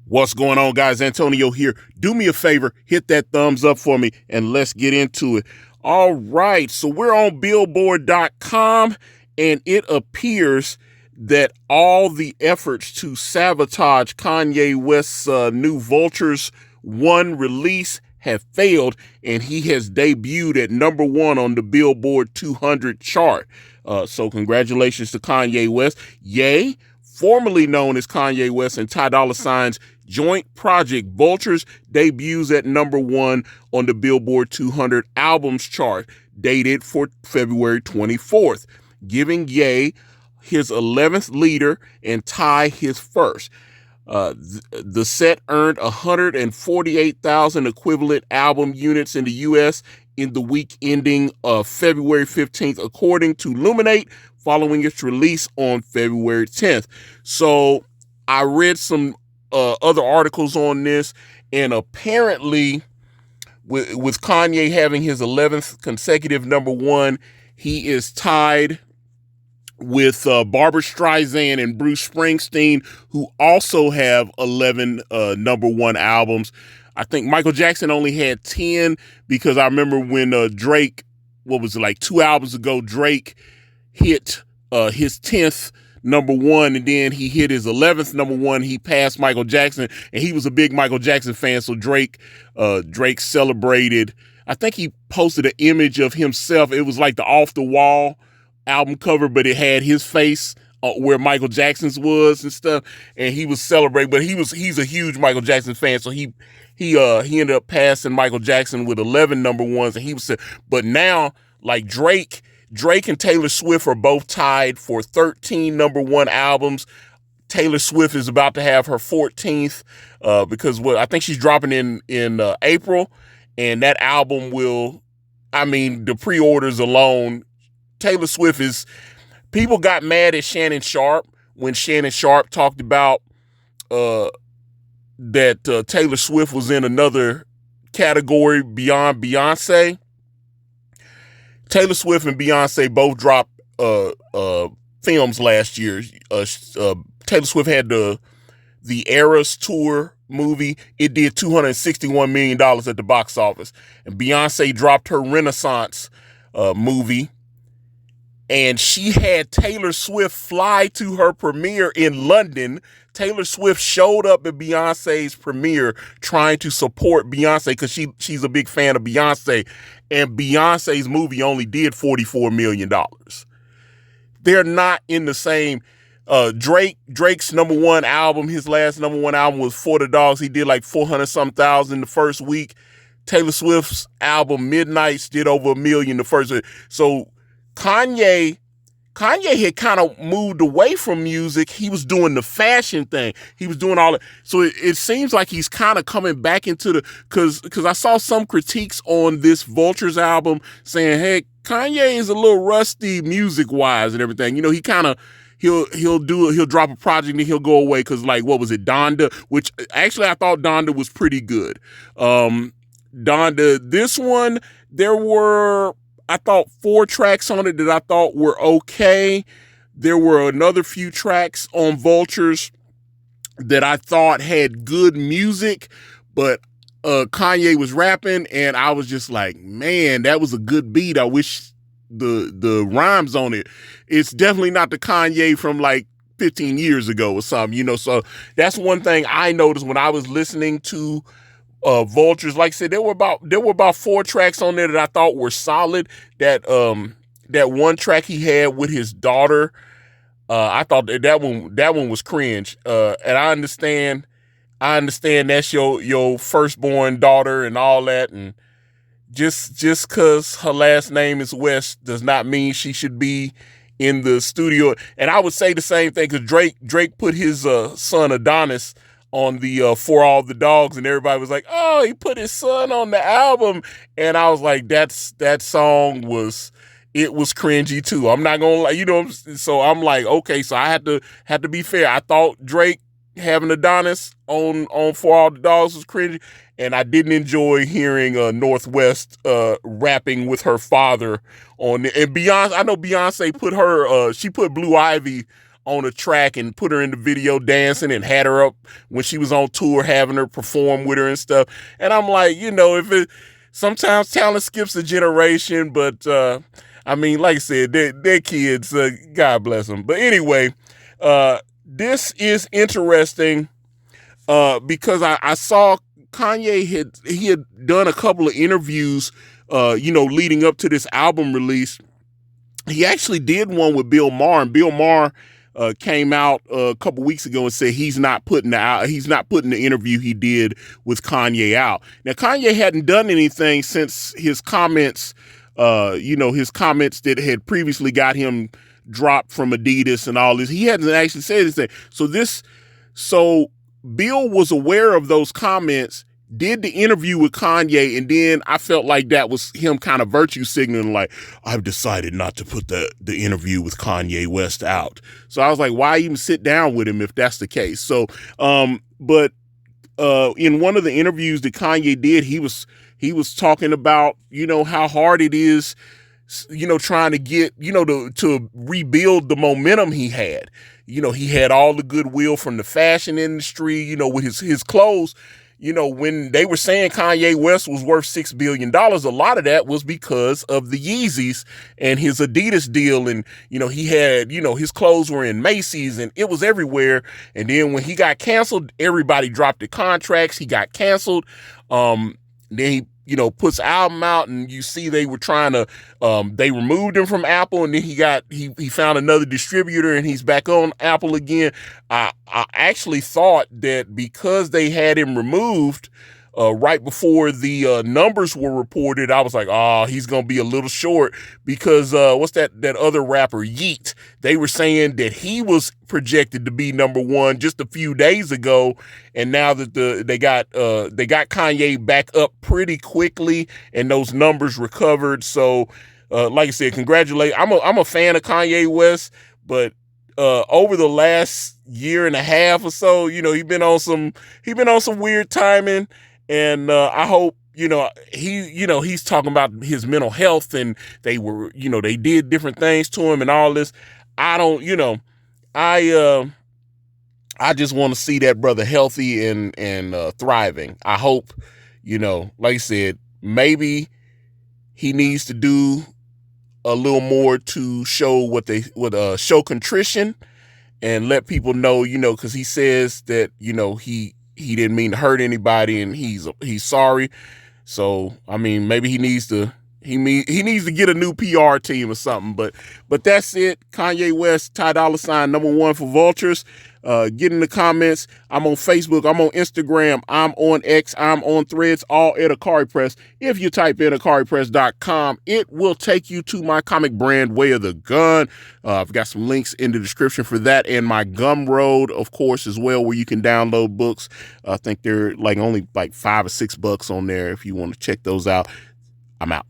What's going on, guys? Antonio here. Do me a favor, hit that thumbs up for me, and let's get into it. All right, so we're on Billboard.com, and it appears that all the efforts to sabotage Kanye West's new Vultures 1 release have failed, and he has debuted at number 1 on the Billboard 200 chart. So congratulations to Kanye West. Ye, formerly known as Kanye West and Ty Dolla $ign's joint project Vultures, debuts at number 1 on the Billboard 200 albums chart, dated for February 24th, giving Ye his 11th leader and Ty his first. The set earned 148,000 equivalent album units in the U.S. in the week ending February 15th, according to Luminate, following its release on February 10th. So I read some other articles on this, and apparently with Kanye having his 11th consecutive number 1, he is tied with Barbra Streisand and Bruce Springsteen, who also have 11 number 1 albums. I think Michael Jackson only had 10, because I remember when Drake, what was it, like 2 albums ago, Drake hit his 10th number 1, and then he hit his 11th number 1. He passed Michael Jackson, and he was a big Michael Jackson fan, so Drake celebrated. I think he posted an image of himself. It was like the Off the Wall album cover, but it had his face where Michael Jackson's was and stuff, and he was celebrating. But he's a huge Michael Jackson fan, so he ended up passing Michael Jackson with 11 number 1s, and he was. But now, like Drake and Taylor Swift are both tied for 13 number 1 albums. Taylor Swift is about to have her 14th because I think she's dropping in April, and that album will. I mean, the pre-orders alone. Taylor Swift is. People got mad at Shannon Sharp when Shannon Sharp talked about that Taylor Swift was in another category beyond Beyonce. Taylor Swift and Beyonce both dropped films last year. Taylor Swift had the Eras Tour movie. It did $261 million at the box office. And Beyonce dropped her Renaissance movie. And she had Taylor Swift fly to her premiere in London. Taylor Swift showed up at Beyonce's premiere trying to support Beyonce because she's a big fan of Beyonce. And Beyonce's movie only did $44 million. They're not in the same. Drake's number 1 album, his last number 1 album was For the Dogs. He did like 400-some thousand the first week. Taylor Swift's album Midnights did over $1 million the first week. So Kanye had kind of moved away from music. He was doing the fashion thing. He was doing all that. So it seems like he's kind of coming back into the, because I saw some critiques on this Vultures album saying, hey, Kanye is a little rusty music wise and everything. You know, he kind of, he'll drop a project and he'll go away. Cause like, what was it? Donda, which actually I thought Donda was pretty good. Donda, this one, there were, I thought 4 tracks on it that I thought were okay. There were another few tracks on Vultures that I thought had good music, but Kanye was rapping, and I was just like, man, that was a good beat. I wish the rhymes on it. It's definitely not the Kanye from like 15 years ago or something, you know. So that's one thing I noticed when I was listening to Vultures. Like I said, there were about 4 tracks on there that I thought were solid. That one track he had with his daughter, I thought that one was cringe. And I understand that's your firstborn daughter and all that, and just because her last name is West does not mean she should be in the studio. And I would say the same thing because Drake put his son Adonis on the For All the Dogs, and everybody was like, oh, he put his son on the album. And I was like, that song was cringy too. I'm not gonna lie, you know. So I'm like, okay, so I had to be fair. I thought Drake having Adonis on For All the Dogs was cringy, and I didn't enjoy hearing Northwest rapping with her father on it. And Beyonce, I know Beyonce put her she put Blue Ivy on a track and put her in the video dancing and had her up when she was on tour, having her perform with her and stuff. And I'm like, sometimes talent skips a generation, but I mean, like I said, they're kids. God bless them. But anyway, this is interesting because I saw Kanye had done a couple of interviews, leading up to this album release. He actually did one with Bill Maher, and Bill Maher came out a couple weeks ago and said he's not putting the interview he did with Kanye out. Now, Kanye hadn't done anything since his comments, his comments that had previously got him dropped from Adidas and all this. He hadn't actually said anything. So Bill was aware of those comments, did the interview with Kanye, and then I felt like that was him kind of virtue signaling, like, I've decided not to put the interview with Kanye West out. So I was like, why even sit down with him if that's the case? So, but in one of the interviews that Kanye did, he was talking about, how hard it is, trying to get, to rebuild the momentum he had. He had all the goodwill from the fashion industry, with his clothes. When they were saying Kanye West was worth $6 billion, a lot of that was because of the Yeezys and his Adidas deal. And, he had, his clothes were in Macy's and it was everywhere. And then when he got canceled, everybody dropped the contracts. He got canceled. Then he, puts the album out, and you see they were trying to, they removed him from Apple, and then he found another distributor, and he's back on Apple again. I actually thought that because they had him removed right before the numbers were reported, I was like, he's going to be a little short because what's that other rapper, Yeet? They were saying that he was projected to be number one just a few days ago, and now that they got Kanye back up pretty quickly, and those numbers recovered. So, like I said, congratulate. I'm a fan of Kanye West, but over the last year and a half or so, he's been on some weird timing. And I hope, he's talking about his mental health, and they were, they did different things to him and all this. I don't, I just want to see that brother healthy and thriving. I hope, like I said, maybe he needs to do a little more to show show contrition and let people know, because he says that, he didn't mean to hurt anybody, and he's sorry. So, I mean, maybe he needs to get a new PR team or something. But that's it. Kanye West, Ty Dolla $ign, #1 for Vultures. Get in the comments. I'm on Facebook. I'm on Instagram. I'm on X. I'm on Threads, all at Ikari Press. If you type in IkariPress.com, it will take you to my comic brand, Way of the Gun. I've got some links in the description for that, and my Gumroad, of course, as well, where you can download books. I think they're only $5 or $6 on there if you want to check those out. I'm out.